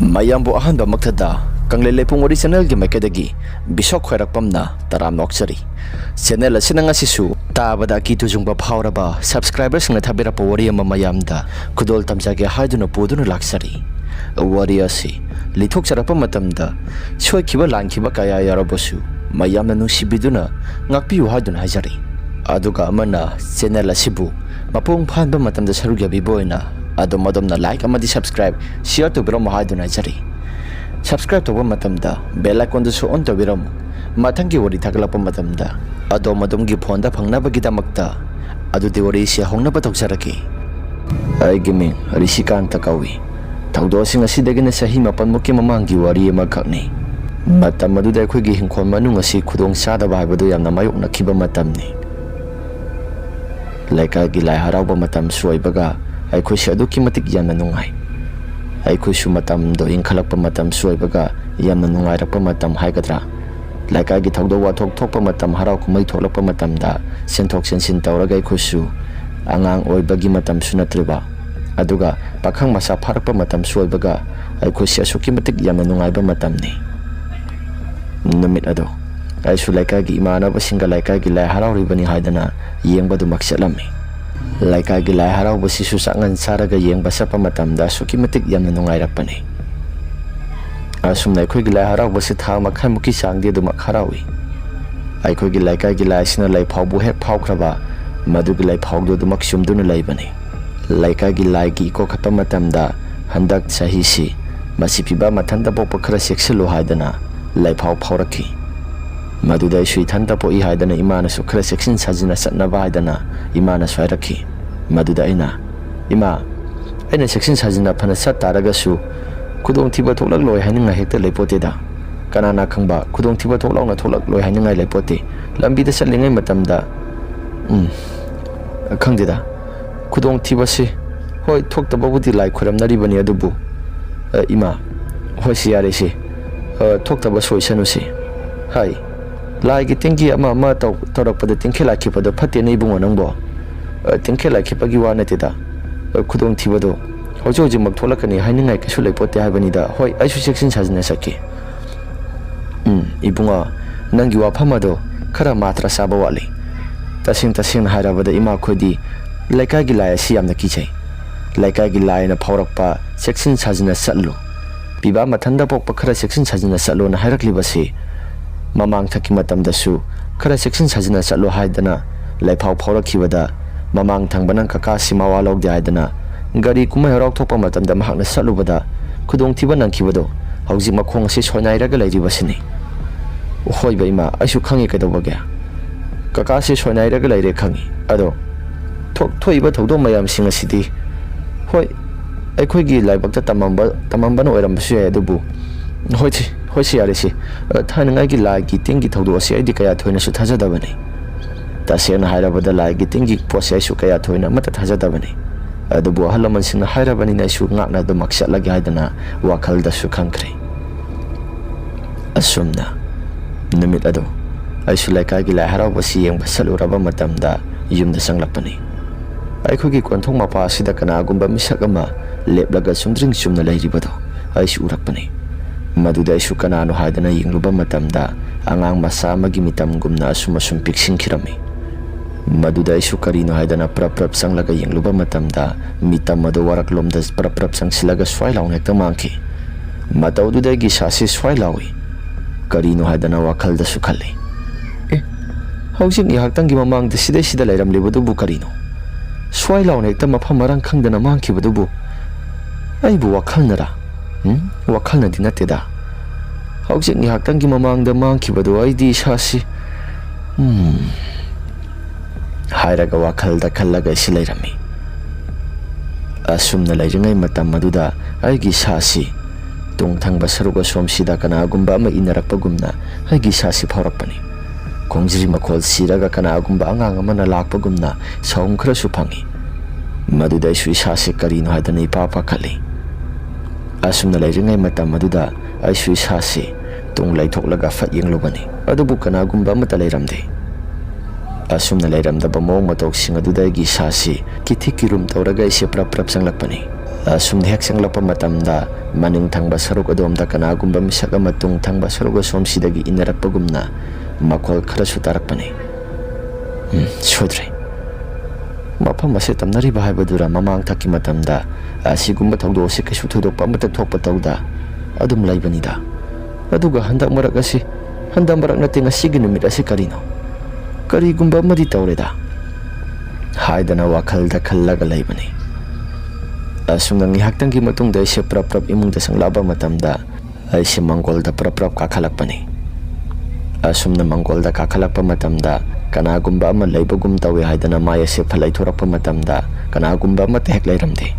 mayambo ahanba makthada kanglele pungori channel gi maikadagi bisok khairakpamna taram nokchari channel asina ngasisu tabada ki tujungba phawraba subscribers nga thabira powari ama mayamda kudol tamjage haiduna poduna laksari wari asi lithok charapa matamda soikiba langkiba kaya yarabosu mayamna nusibiduna ngakpiu haiduna hajari aduga amana channel asibu mapung phanba matamda sarugya biboina adomadamna like amadi subscribe share to biram haiduna jari subscribe to matamda bell icon su on to biram mathangi wari thaglapa matamda adomadamgi phone da phangna bagida adu de wari se hongna ba tokjaraki ai gimi rishikanta kawi thaudo singa sidagina sahi mapan mukki mamangi wari ma khakni matam adu da khoi gi hingkhon manung asi khudong sada ba habadu yamna mayok nakhiba matamni laika gi lai harauba matam suibaga aikhoi se aduki matik yamna nungai aikhoi su matam do ingkhalakpa matam suibaga yamna nungai rakpa matam haigadra laika gi thaudo wa thokpa matam harau kumai tholakpa matam da senthok sensin tawraga aikhoi su angang oibagi matam sunatriba aduga pakhang masa pharakpa matam suibaga aikhoi se asuki matik yamna nungai ba matam ni numit ado aisu laika gi imana ba singa laika gi lai harau ribani haidana yengba du maksalami laika gi lai harau ba sisu sangan saraga yengba sapa matam da suki matik yamna nungai rakpani asum nai khoi gi lai harau ba si tha makhai muki sangde du makharawi ai khoi gi laika gi lai sina lai phawbu he phawkraba madu gi lai phawdo du maksum du na laibani laika gi lai gi ko khapa matam da handak sahi si masipiba mathanda pokpa khara sekselo haidana lai phawrakhi madu dai sui thanda po i haidana imana su khara seksin sajina satna ba haidana imana swarakhi madu da ina seksin sajina phana sat taraga su khudong thiba thoklak loi haninga hekta leipote da kanana khangba khudong thiba thoklauna tholak loi haninga leipote lambi da salingai matamda khangde da khudong thiba se hoi thoktaba budi lai khuramnari bani adubu ima hoi siare se thoktaba soisanu se hai lai gi tingki ama tawrakpada tingkhela khipado phate nei bungo nangbo tingkhela khipagi wa nate da khudong thibado hojoji mak tholakani hainingai kasu leipote habani da hoi aisu section sajina sakki ibunga nangi wa phamado khara matra saba wali tasing harabada ima khodi laika gi lai asi amna kichai laika gi lai na phaurakpa section sajina satlu piba mathanda pokpa khara section sajina satlo na hairakli basi mamang thaki matam dasu khara section sajina satlo haidana laiphaw phaurakibada mamang thangbana kaka simawa log de haidana gari kumai rok thopa matam da mahakna salubada khudong thiba nangkhibado hauji makhong se soinai raga lairi basini hoi ba ima aisu khangi kadobage kaka se soinai raga laire khangi ado thoiba thodo mayam singa sidi hoi aikhoi gi laibakta tamamba no oiram su ya dubu hoi si yare si thanangai gi lai gi tingi thodo asi aidi kaya thoina su thajadabani tasena hairabada lai gi tingi posi aisu kaya thoina mata thajadabani adubu halaman sina hairabani na su ngakna do maksat lagi haidana wakal da su khangkre asumna numit ado aisu lai ka gi lai harau basi yeng basaluraba matamda yumda sanglapani aikhoi gi konthong mapa sida kana gumba misakama leplaga sumdring sumna lairibado aisu urakpani maduda isu kanano haidana yingluba matamda angang masa magi mitam gumna asum piksing kirami maduda isu karino haidana prap sanglaga yingluba matamda mitam madu warak lomdas prap sangsilaga swai laung hekta mangki mataududa gi sasi swai lawi karino haidana wakal da sukhali hausing i haktang gi mamang da sida lairam lebudu bu karino swai laung hekta mafam marang khangdana mangki budu aibu wakal nara wakhalna di nate da hauzik ni haktangi mamang da mangkhibado aidi sasi hairaga wakhal da khallaga silairami asumna lairingai matam maduda aigi sasi tungthangba saruga somsida kanagumba ama inarakpagumna aigi sasi phaurakpani kongjiri makhol siraga kanagumba angang amana lakpagumna saum kharasu phangi maduda isu sasi karino hadana ipapa khali asumna lairingai matam maduda aisu sasi tung laithoklaga fat yenglobani adubu kanagumba mata lairamde asumna lairamda bamong matok sing aduda gi sasi kithikirum tawraga ise prap sanglakpani Asumna hek senglakpa matamda maning thangba saruk adomda kanagumba misak ama tung thangba saruk asomsidagi inarakpagumna makhol kharasu tarakpani. Sodre mafam ase tamnariba haibadura mamang thakki matamda asigumba thawdok ase kaisu thoidokpa amata thokpa tawda adum laibanida. Aduga handak marak nate ngasigi numit ase karino karigumba amadi tawreda haidana wakhalda khallaga laibani. Asumna ngihaktangi matungda aise prap imungda sanglaba matamda aise mangolda prap kakhalakpani. Asumna mangolda kakhalakpa matamda kanagumba ama laibagum tawe haidana mai ase phalai thorakpa matamda kanagumba ama hek lairamde.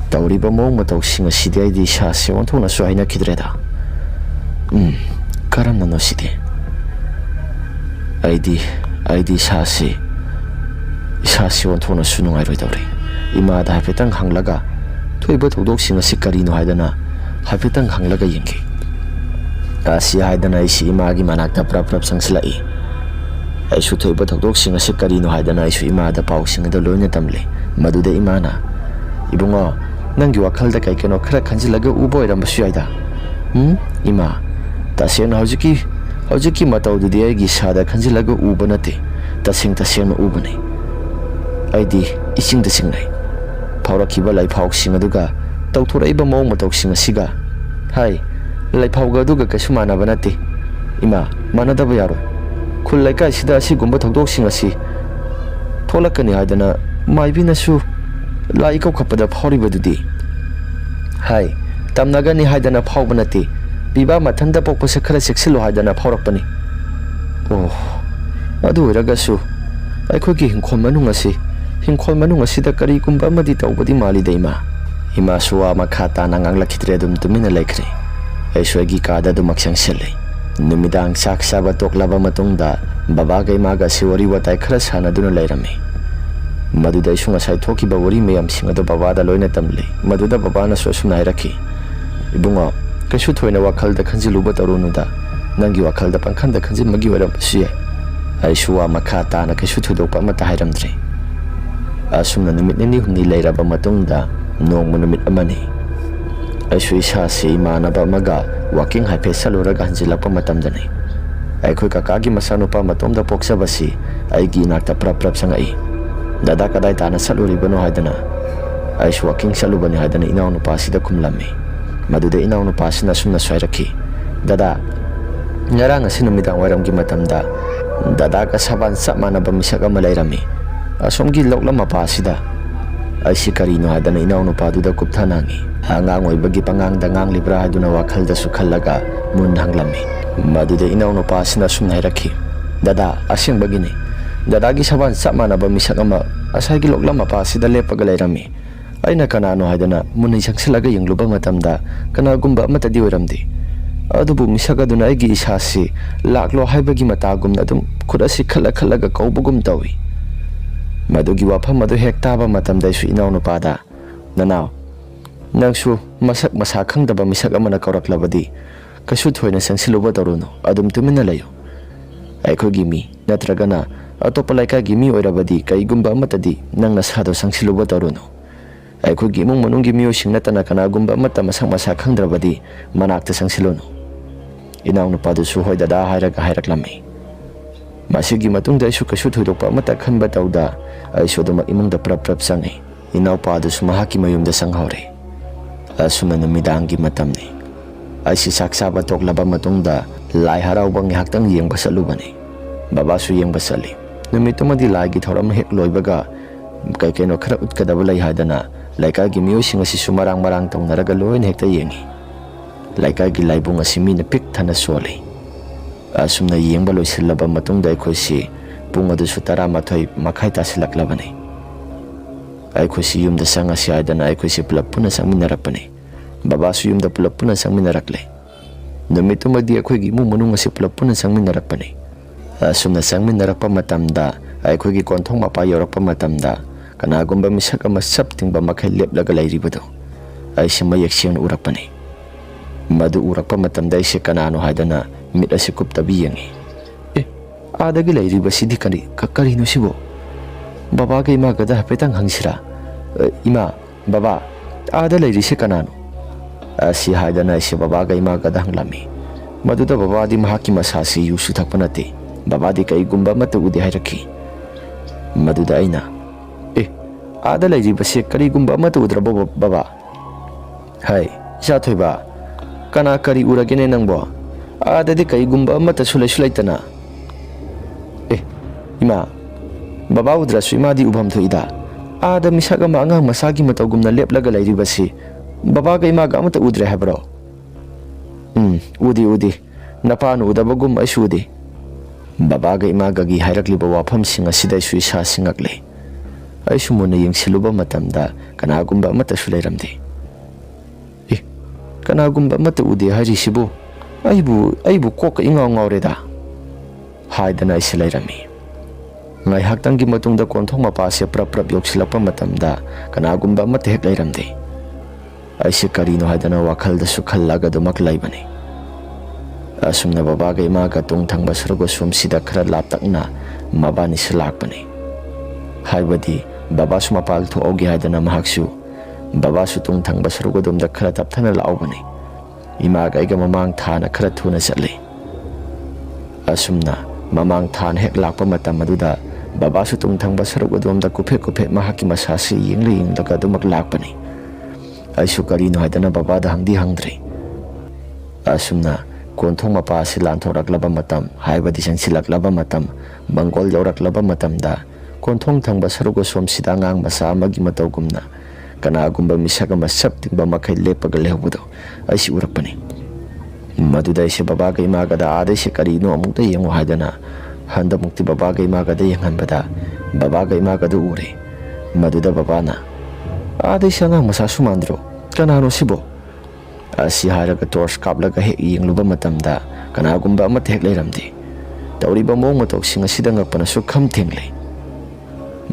Tawriba mawng matawsing asidi aidi isase onthokna su hainakidreda. Karamnano sidi aidi isase onthokna su nungairoidawre. Imada haifetang hanglaga thoiba thawdoksing asi karino haidana haifetang hanglaga yengge. Asi haidana isi imagi manakta prap sangsilai. Aisu thoiba thawdoksing asi karino haidana aisu imada pausing ado loina tamle. Maduda imana, ibungo nangi wakhalda kaikano khara khanjilaga uba oirambasu yaida. Ima tasena hojiki matawdudi aigi sada khanjilaga uba nate tasena ubane. Aidi isingda singnai phawrakiba laiphausing aduga tawthoraiba mawng matawsing asiga hai laiphaugga aduga kaisu manaba nate. Ima manadaba yaroi khul laikai sida asigumba thawdoksing asi tholakani haidana maibinasu lai kaukhappada phawribadudi hai tamnagani haidana phawba nate biba mathanda pokpase khara seksilo haidana phawrakpani. Adu oiragasu aikhogi hingkhol manung asida karigumba amadi tawbadi malida ima suwa makha tana nganglakidre adum tumina laikhre. Aisu aigi kada adumak sangselai. Numidang sak saba toklaba matungda babaga imaga asi wari watai khara sanaduna lairame. Maduda isu ngasai thokiba wari mayamsing ado babada loina tamle. Maduda babana su asumna hairakhi, ibungo kaisu thoina wakhalda khanjiluba tawrunuda nangi wakhalda pangkhanda khanjinbagi oirambasu yai. Aisu wa makha tana kaisu thoidokpa amata hairamdre. Asumna numit nini humni lairaba matungda nongma numit amani aisu isase imanaba amaga walking haife saluraga hanjilakpa matamdani aikhoi kakagi masanupa matomda poksabasi aigi inakta prap sangai. Dada kadai tana saluribano haidana aisu walking salubani haidana inaunupa sida khumlamme. Maduda inaunupa sina sumna swairaki, dada ngarang asi numidang wairamgi matamda dada ka saban chap manaba misak ama lairami. Asomgi lokla mapa sida aisi karino haidana inaunupaduda kupthanangi hangang oibagi pangangda nganglibra haiduna wakhalda su khallaga mun hanglami. Maduda inaunupa sina sumna hairakhi, dada asengbagini dadagi saban chap manaba misak ama asaigi lokla mapa sida lepaga lairami. Aina kanano haidana munai sangsilaga yengluba matamda kanagumba amatadi oiramde. Adubu misak aduna aigi isasi laklo haibagi matagumna adum khudasi khallaga kaubugum tawi. Madugi wafam adu hek taba matamda isu inaunupada nanau nangsu masak masa khangdaba misak amana kauraklabadi kaisu thoina sangsiluba tawruno adum tumina layo. Aikhogi mi natragana atopa laikagi mi oirabadi kaigumba amatadi nangna sado sangsiluba tawruno. Aikhogi imung manunggi miyosing natana kanagumba amata masak masa khangdrabadi manakta sangsilono. Inaunupadusu hoi dada hairaga hairaklami. Masigi matungda isu kaisu thoidokpa amata khanba tawda aisu adumak imungda prap sangai. Inaupadusu mahaki mayumda sanghore. Asumna numidangi matamni aisi saksaba toklaba matungda lai harauba ngihaktang yengba salubani. Babasu yengba sali. Numitumadi laigi thoram hek loibaga kaino khara utkadaba lai haidana laikagi miyosing asisu marang tawnaraga loina hekta yengi. Laikagi laibung asi mina pik thana soli. Asumna yengba loisilaba matungda aikhoisi pung adusu 12 makhai tasilaklabani. Aikhoisi yumda sangasi haidana aikhoisi pulap puna sangminarapani. Babasu yumda pulap puna sangminarakle. Numitumadi aikhoigi imung manung asi pulap puna sangminarakpani. Asumna sangminarakpa matamda aikhoigi konthong mapa yorakpa matamda kanagumba misak ama saptingba makhai leplaga lairibado aisi mayak siyang urakpani. Madu urakpa matamda aisi kanano haidana mit asi kuptabi yengi. Adagi lairiba sidi karino sibo babaga imagada hapetang hangsira Ima, baba, ada leirisi kanano? Asi haidana isi babaga imaga hanglami. Maduda babadi mahaki masasi yusu thakpanate. Babadi kai gumba mata udi hairaki. Maduda aina. Ada leiri basi kari gumba mata udrabo baba. Hai, Sathoiba. Kana kari uragene nangbo. Ada di kai gumba mata sulai tana. Ima, baba udrasu ima di ubam thoida. Ada misaga maanga masagi mata gumna leplaga leiri basi. Baba ga ima ga mata udre habro. Udi. Napano udabagum aisudi. Baba ga ima gagi hairakli bawa pam singa sidai sui sa singakle. Aisu muna yung siluba matamda kanagumba mata sulay ramdi. Kanagumba mata udi hari sibu. Aibu koka ingaw reda. Haidana isilay rami. Ngay haktanggi matungda kontong mapasya prap yok silapa matamda kanagumba mata heklay ramdi. Aisi karino haidana wakal da sukal laga dumaklay bani. Asum na babagay maga tungtang basargo sumsida kara laptak na mabani silak bani. Haibadi baba su mapal to ogi haidana mahaksu. Baba su tungtang basargo dumda kara taptana lao bani. Imaga iga mamang thana kara tuna satli. Asum na mamang thana hek lakpa matam maduda baba su tungtang basargo dumda kupe mahaki masasi yingli daga dumak lakpani. Aisu karino haidana baba da hangdi hangdri. Asum na kontong mapa silan thorak laba matam haibadi sang silak laba matam bangkol jaurak laba matam da kontong thang basarugo som sidangang masa magi mataw gumna kana gumba misaga masap tingba makai lepaga lehudo aisi urakpani maduda isi babaga imaga da ada isi karino amukta yengu haidana handa mukti babaga imaga da yengan bada babaga imaga da ure maduda babana ada isi angang masa sumandro kanano sibo asi haraga torch kaplaga hek yengluba matamda kanagumba amata hek leiramdi tawriba mong matok singa sidang ngakpana su kham thenglei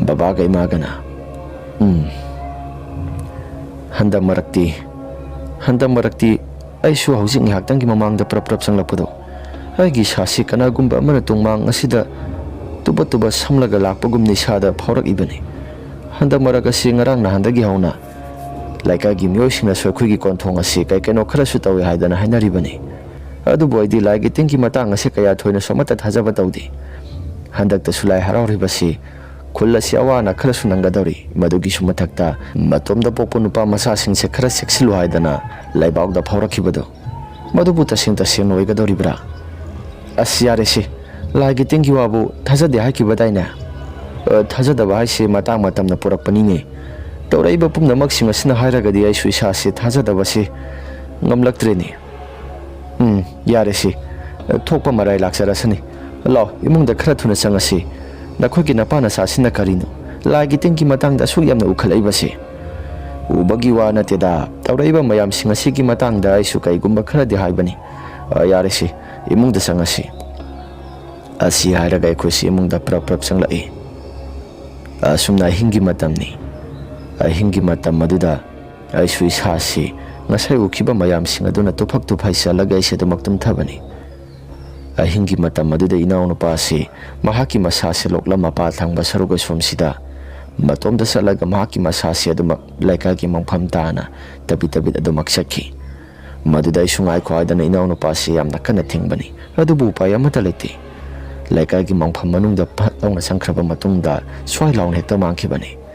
babaga imagana handa marakti aisu hauzik ngihaktangi mamangda prap sanglakpado aigi sasi kanagumba amana tungmang asida tuba samlaga lakpagumni sada phaurak ibani handa maraga si ngarang na handagi hauna Laika gi myoising na soikugi konthong asi kai keno khara su tawi haidana hainari bani adu boidi laigi tingki matang asi kaya thoina somata thajaba tawdi handak ta sulai harauri basi khulla si awana khara su nangadori madugi su mathakta matomda pokpo nupa masa sing se khara seksilu haidana laibak da phaurakibado madubu tasing noigadori bra asiare si laigi tingki wabu thajade hakibadaina thajadaba haisi matang matamna purakpani ne Tauraiba pumnamak singasina hairagadi aisu isasi thajadabasi ngamlaktreni yaresi thokpa marai laksarasani law imungda khara thuna changasi nakhogi napana sasina karino lagi tengki matangda su yamna ukhalaibasi ubagi wa nateda tauraiba mayam singasigi matangda aisu kaigumba khara di haibani yaresi imungda changasi asi hairaga aikhosi imungda prap sanglai asumna hingi matamni Hingi matam maduda aisu isasi ngasai ukiba mayam singa duna tuphak salaga iseda maktum thabani hingi matam maduda inaw no pasi mahaki masasi lokla mapa thangba saruga somsida matomda salaga mahaki masasi adumak laika gi mangpham tana tabi adumak sakhi maduda isungai khwaidana inaw no pasi yamna kana thingbani adubu pa yamata lete laika gi mangpham manungda patawna sangkhraba matungda swai lawn hekta mangkhibani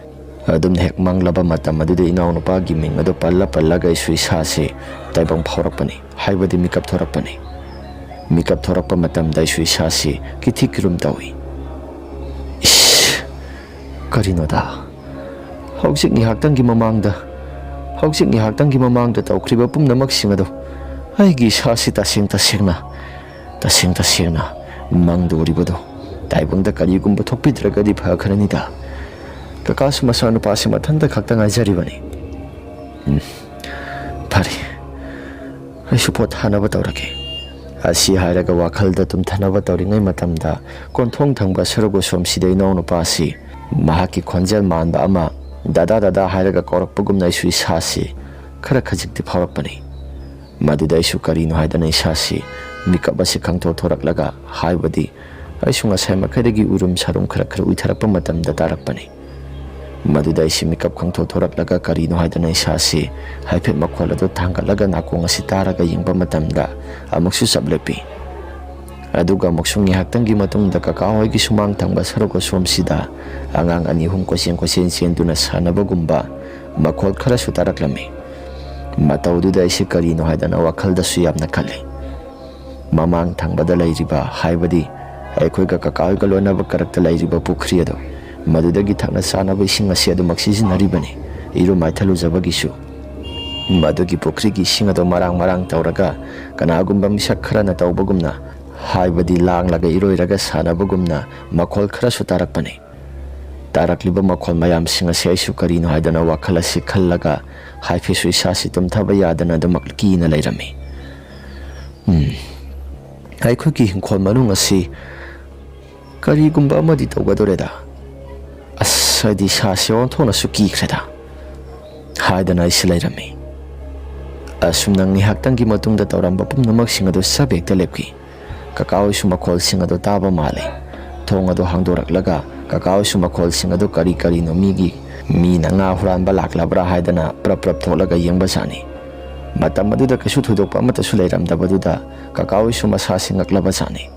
adum hek manglaba matam aduda inaw nupa gi ming adu palla isu isasi taibang phaurakpani haibadi mikap thorakpa matam da isu isasi kithikrum tawi karino da hauzik ni haktangi mamangda tawkhriba pumnamak singado aigi sasi tasingna mangdoribado taibangda karigumba thokpidragadi phakharanida Kakas masanu pasi matanda khakta ngaijari bani phari aisu pot hanaba tawrake asi hairaga wakhalda tum thanaba tawringai matamda konthong thangba sarugo somsidai no pasi mahaki khonjal manba ama dada hairaga korakpagumna isu isasi khara khajikti phawrakpani maduda isu karino haidana isasi mikabasi khangtho thoraklaga haibadi aisu ngasai makhadagi urum sarum khara uitharakpa matamda tarakpani Maduda isi mikap khangthorak laga karino haidana isasi haiphet makhol adu thangkatlaga nakong asi taraga yengba matamda amuksu sablepi. Aduga muksungi haktangi matungda kakahoi gi sumang thangba saruko somsida angang ani hum kosen duna sanabagumba makhol khara sutaraklami. Mataududa isi karino haidana wakhalda suyamna khale. Mamang thangba da lairiba haibadi aikhoiga kakahoi ga loinaba karakta lairiba pukhri ado madudagi thakna sanaba ising asi adu maksisi naribani iru maithalu jabagisu. Madugi pukhri gi ising ado marang tauraga kanagumba misak kharana taubagumna haibadi langlaga iroiraga sanabagumna makhol khara sutarakpani. Tarakliba makhol mayam singa se aisu karino haidana wakhala si khallaga haifesu isasi tumthaba yadana damakki na lairami. Aikhogi hingkhol manung asi karigumba amadi tawgadoreda asadi sasi onthona suki khreda haidana isi lairami. Asumnang ni haktangi matungda tawramba pumnamak singado sabekta lepki. Kakao su makhol singado taba male thong ado hangdoraklaga kakao su makhol singado kari no mi na nga huranba laklabra haidana prap tholaga yengba sani. Matam aduda kasu thudokpa amata su leiramdabaduda kakao su masa singaklaba sani.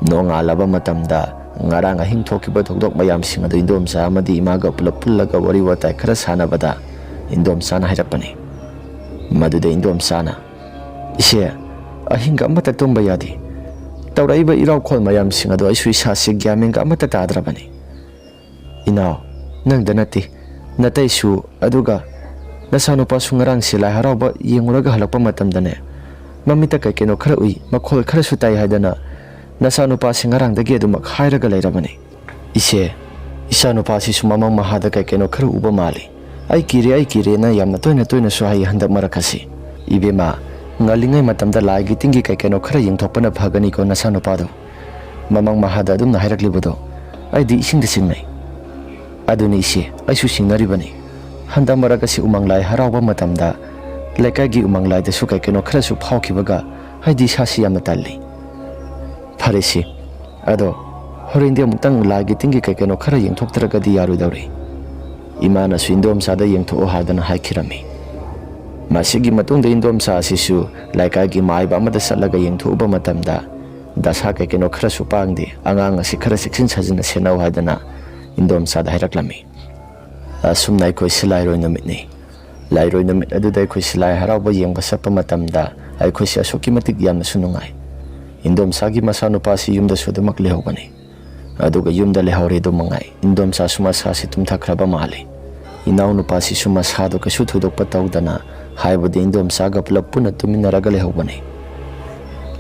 No ngalaba matamda ngarang ahing thokiba thokdok mayam singado indomsa amadi imaga pulaga wari watai khara sanabada indomsana hairapani. Maduda indomsana ise ahing amata tumba yadi tauraiba irau khol mayam singado aisu isasi gyamenga amata tadrabani. Inaw nangda nati nataisu aduga nasanupa sungarang silai harauba yenguraga halakpa matamdane mamita keno khara ui makhol khara sutai haidana nasanupa singarang dagi adumak hairaga lairabani. Ise isanupa si sumamang mahada keno khara uba mali ai kire na yamna toina su hai handak marakasi. Ibema ngalingai matamda laigi tingi keno khara yengthokpana phagani ko nasanupa do mamang mahada adumna hairaklibudo ai di isingda singnai aduni ise aisu singnaribani. Handa marakasi umanglai harauba matamda lekagi umanglai da su keno khara su phaukibaga haidi sasi yamna talli. Farisi ado horindi amutang laigi tingi keno khara yengthoktaragadi yarudauri. Imana su indomsada yengtho hadana haikirami. Masigi matungda indomsa asisu laikagi maiba amada salaga yengtho uba matamda dasa keno khara su pangdi angang asi khara siksin sajina senau hadana indomsada hairaklami. Asumna aikoi silai roi namit ni lairoi namit aduda aikoi silai harauba yengba sappa matamda aikoi si asuki matik yamna sunungai. Indomsagi masanupa si yumda sudamak lehobani aduga yumda lehore do mangai indomsa sumasa si tumthakraba mali. Inaw nupa si sumasado kasu thudokpa tawdana haibadi indomsaga pulap puna tuminaraga lehobani.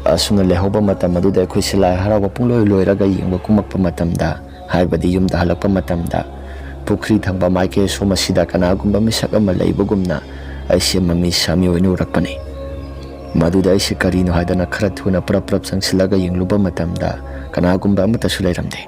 Asumna lehoba matam aduda aikoi silai harauba pungloi loiraga yengba kumakpa matamda haibadi yumda halakpa matamda pukhri thangba maike somasida kanagumba misak ama leibagumna aise mami sami oinu rakpani. Maduda aise karino haidana khara thuna prap sangsilaga yengluba matamda kanagumba amata su leiramde.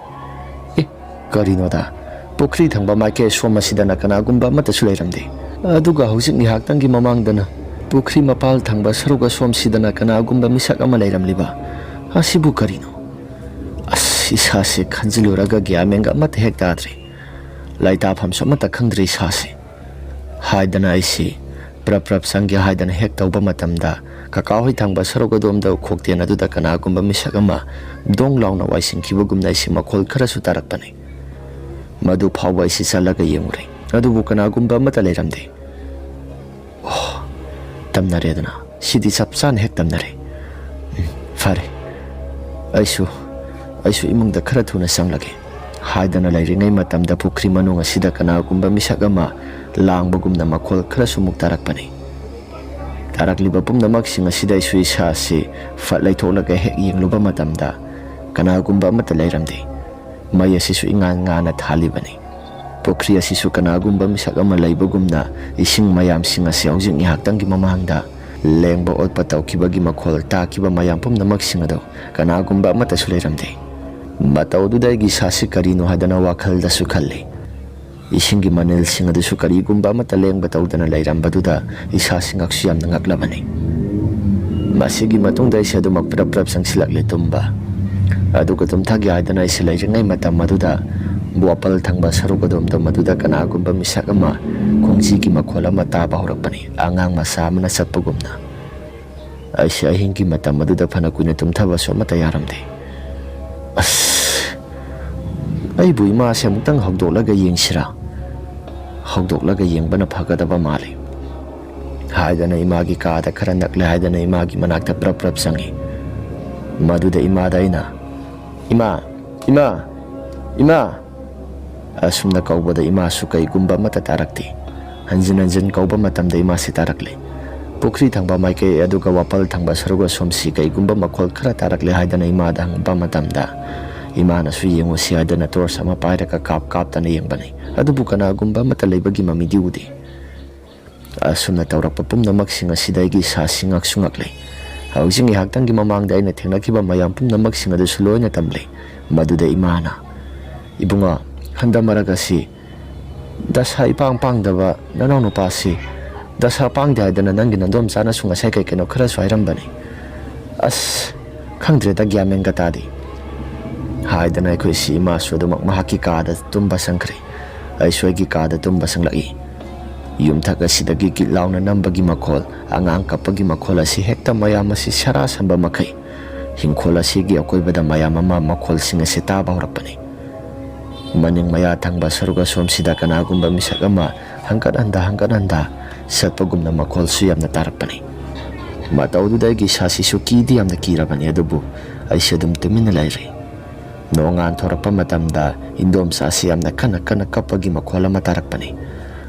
Karino da pukhri thangba maike somasidana kanagumba amata su leiramde. Aduga hojik ni haktangi mamangdana pukhri mapal thangba saruga somsidana kanagumba misak ama leiramliba asibu karino. Isase khanjiluraga gyamenga amata hek tadre laita phamso mata khangdri sase haidana aisi prap sangya haidana hek tawba matamda kakahoi thangba saroga domda khoktena duda kanagumba misakama dong launa waising kibugumna isi makhol khara sutarakpani. Madu phawba isi salaga yemure adubu kanagumba mata leiramde. Tamnare dana sidi sapsan hek tamnare. Fare aisu imungda khara thuna sanglage haidana lairingai matamda pukhri manung asida kanagumba misakama langbagumna makhol khara sumuk tarakpani. Tarakliba pumnamak singa sida isu isasi fatlai tholaga hek yengluba matamda kanagumba amata leiramde. Mai asisu ingan ngana thalibani. Pukhri asisu kanagumba misakama leibagumna ising mayam singa hojik ni haktangi mamangda lengba otpa tawkibagi makhol takiba mayam pumnamak singado kanagumba amata su leiramde. Mataududa gi sasi karino hadana wakhalda su khalli. Isingi manil singadu su karigumba amata lengba tawdana leirambaduda isasi ngaksu yamna ngaklabani. Masigi matungda isi adumak prap sangsilakle tumba aduga tumthagi hadana isi leiringai matam maduda Buapal thangba sarugadom maduda kanagumba misak ama khongjigi makhol ama taba horakpani angang masa amana satpagumna. Aisi ahinggi matam maduda phana kuina tumthaba so mata yaramde. Aibu ima se amutang hogdoklaga yengsira. Hogdoklaga yengbana phagadaba male. Haidana imagi kaada khara nakle haidana imagi manakta prap sangi. Maduda imada aina Ima asumna kaubada ima su kaigumba mata tarakti. Hanjin kauba matamda ima si tarakle. Pukri thangba maike aduga wapal thangba saruga somsi kaigumba makhol khara tarakle haidana ima da hangba matamda. Ima na su yengo si haidana tor sama pairaka kap tana yengbani. Adubu kanagumba mata leibagi mamidi udi. Asumna taurakpa pumnamak singa sidaigi sa singak sungakle. Haujing ihagtanggi mamangda aina thengnakiba mayam pumnamak singa da suloina tamle. Maduda imana. Ibunga handa maragasi dasa ipang daba nanaw nupasi dasa pang haidana nangi nandom sana sunga sai kai keno khara swairambani as khangdre da gyamen gatadi haidana khoi si ma sodumak mahaki kada tumba sangkre ai soigi kada tumba sanglai yumthak asidagi gitlauna nambagi makhol angang kapagi makhol asi hekta mayam asi sara samba makai hingkhol asigi akoibada mayam ama makhol singa setaba horakpani maning maya thangba saruga somsida kanagumba misak ama hangkat anda satpagumna makhol su yamna tarakpani mataududagi sasi su kidi yamna kirabani adubu aisi adum tumina lairi nongan thorakpa matamda indom sasi yamna kana kapagi makhol ama tarakpani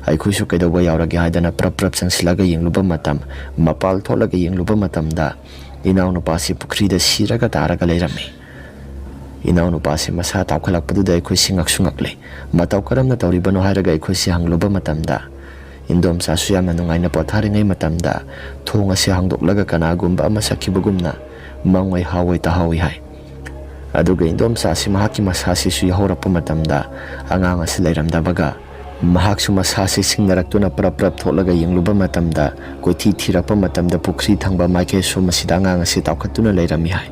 aikhoi su kaidoba yauragi haidana prap sangsilaga yengluba matam mapal tholaga yengluba matamda inaw nupasi pukrida siraga taraga leirami inaw nupasi masa tawkhalakpaduda aikhoi singak sungakle mataw karamna tawribano hairaga aikhoi si hangluba matamda indom sa su yamna nungaina potharingai matamda thong asi hangdoklaga kanagumba ama sakhibagumna mangwai hawai tahawi hai aduga indom sa si mahaki masasi su yahorappa matamda angang asi leiramdabaga mahak su masasi singnaraktuna prap tholaga yengluba matamda koithi thirappa matamda pukri thangba maike su masida angang asi tawkhatuna leirami hai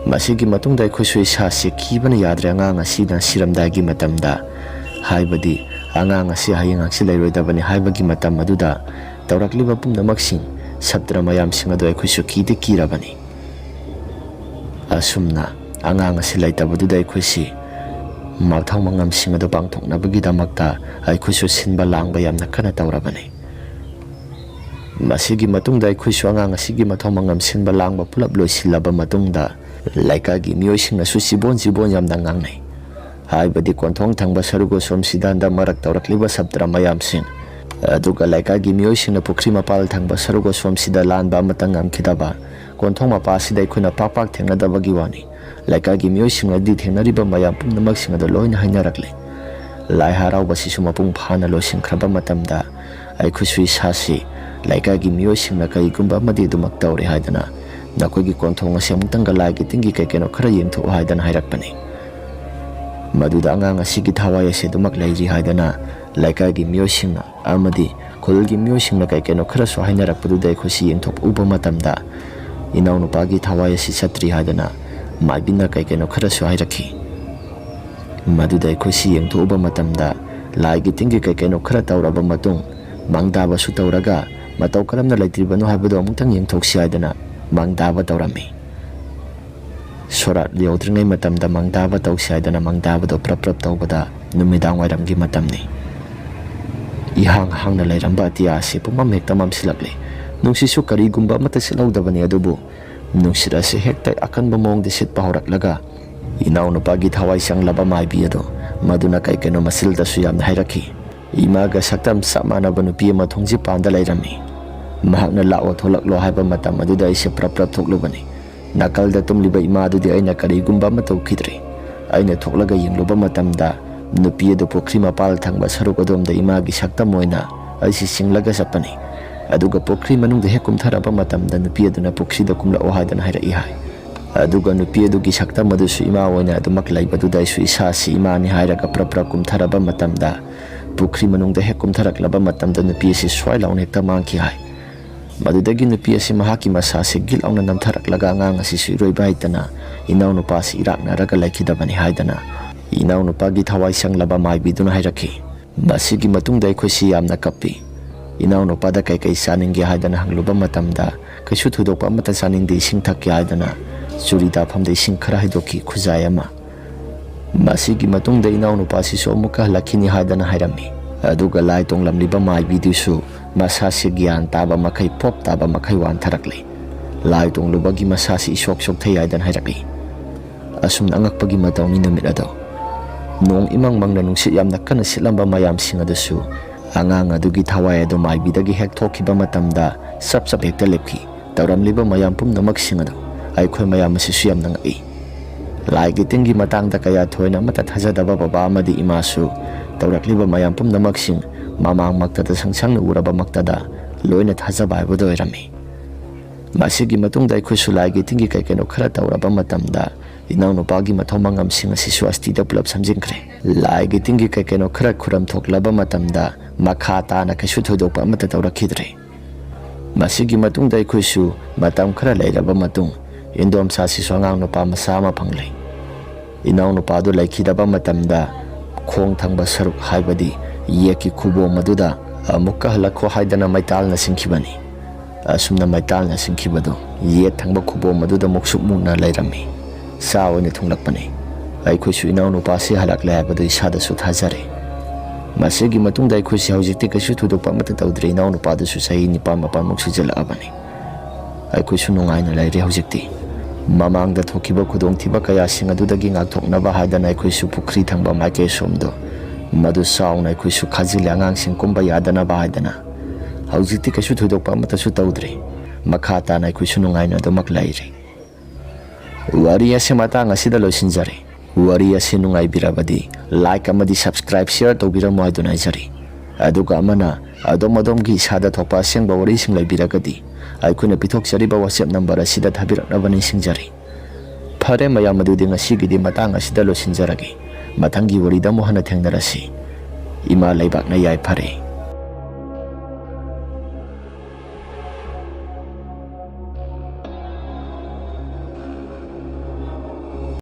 masigi matungda aikhoi su isa si kibana yadre angang asi na siramdagi matamda haibadi angang asi hayang angsi leiroidabani haibagi matam aduda tawrakliba pumnamaksing sabtra mayamsing adu aikhoi su kide kirabani asumna angang asi leitabaduda aikhoi si mathang mangamsing adu pangthoknabagi damakta aikhoi su sinba langba yamna kana tawrabani masigi matungda aikhoi su angang asigi mathang mangamsinba langba pulap loisilaba matungda laikagi miyosing na su sibon yamna ngangnai haibadi konthong thangba sarugo somsida handa marak tawrakliba sabtra mayamsing aduga laikagi miyosing na pukri mapal thangba sarugo somsida lanba amatang ngamkhidaba konthong mapasida aikhona pakpak thengnadabagi wani laikagi miyosing adi thengnariba mayam pumnamaksing adu loina hainarakle lai harauba sisu mapung phana loisingkhraba matamda aikhoi su isasi laikagi miyosing na kaigumba amadi dumak tawre haidana nakoigi konthong asi amutangga laigi tingi kaikeno khara yengtho haidana hairakpani maduda angang asigi thawai ase dumak leiri haidana laikagi miyosingna amadi khulgi miyosingna kaikeno khara so hainarakpaduda aikhosi yengthok uba matamda inaw nupagi thawai asi satri haidana maibina kaikeno khara so hairakhi maduda aikhosi yengtho uba matamda laigi tingi kaikeno khara tawraba matung mangdaba su tawraga mataw karamna leitribano haibado amutang yengthoksi haidana mangdaba tawrami sorat liodringai matamda mangdaba tawsi haidana mangdabado prap tawbada numidang wairamgi matamni ihang-hangna leiramba atiya asi pumam hekta mamsilakle nungsisu karigumba amata silawdabani adubu nungsit asi hekta akanba mawngda sitpa horaklaga inaw nupagi thawai sanglaba maibi ado maduna kaikeno masildasu yamna hairakhi imaga saktam samanaba nupi ama thongji panda leirami mahakna lao tholaklo haiba matam aduda aise prap thoklubani nakalda tumliba ima adudi aina karigumba ama tawkhidre aina thoklaga yengluba matamda nupi adu pokri mapal thangba saruk adomda imagi saktam moina aisi singlaga sapani aduga pokri manungda hekum tharaba matamda nupi aduna pokri da kumla ohadana hairai hai aduga nupi adugi saktam adusu ima oina adumak laibaduda isu isasi imani hairaga prap kum tharaba matamda pokri manungda hekum tharaklaba matamda nupi asi swai laun hekta mangki hai madudagi nupi asi mahaki masasi gil auna namtharaklaga angang asi suiroi baitana inaw nupa si iraknaraga laikhidabani haidana Inaunupagi thawai sanglaba maibiduna hairaki. Masigi matungda aikoisi yamna kappi. Inaunupada kai saningi haidana hangluba matamda kaisu thudokpa amata saningde ising thakki haidana churida famda ising khara haidoki khuzai ama. Masigi matungda inaunupasisu amuka halakini haidana hairami. Aduga lai tonglamliba maibidusu masasi gyan taba makai pop taba makai wantharakli. Lai tonglubagi masasi isok thai haidana hairaki. Asumna angakpagi matawni numit ado. Nong imang mangna nungsit yamna kana sitlamba mayamsing adusu angang adugi thawai ado maibidagi hek thokiba matamda sap hekta lepki tawramliba mayam pumnamak sing ado aikhoi mayam asisu yamna ngai. Lai gi tingi matangda kaya thoina mata thajadaba baba amadi imasu tawrakliba mayam pumnamak sing mamang maktada sangsangna uraba maktada loina thajaba haibado oirami. Masigi matungda aikhoisu lai gi tingi kaikeno khara tawraba matamda inaunupagi mathau mangamsing asisu astida pulap samjingkre. Lai gi tingi kaikeno khara khuram thoklaba matamda makha tana kaisu thodokpa amata tawrakhidre. Masigi matungda aikhoisu matam khara leiraba matung indom sasisu angang nupa masa ama phanglei. Inaunupadu laikhidaba matamda khong thangba saruk haibadi yeki khubo maduda amukka halakho haidana maitalna singkhibani. Asumna maitalna singkhibado yet thangba khubo maduda moksuk muna leirami. Sa oina thunglakpani. Aikhoisu inaunupasi halaklai haibado isadasu thajare. Masigi matungda aikhoisi haujikti kaisu thudokpa amata tawdre inaunupadusu sahi nipan mapamuk sijalakabani. Aikhoisu nungaina laire haujikti. Mamangda thokiba khudongthiba kaya sing adudagi ngakthoknaba haidana aikhoisu pukhri thangba maike somdo madu sauna aikhoisu khajil angangsing kumba yadanaba haidana haujikti kaisu thudokpa amata su tawdre makha tana aikhoisu nungaina adumak laire. Wari ase matang asida loisinjare. Wari ase nungaibirabadi like amadi subscribe share tawbiramo haiduna haijari. Aduga amana adom-adomgi isada thokpa asengba warising laibiragadi aikhoina pithokjariba WhatsApp number asida thabiraknaba ningsingjari. Phare mayam adudi ngasigidi matang asida loisinjarage. Mathangi warida mo hana thengnarasi. Ima laibakna yai phare.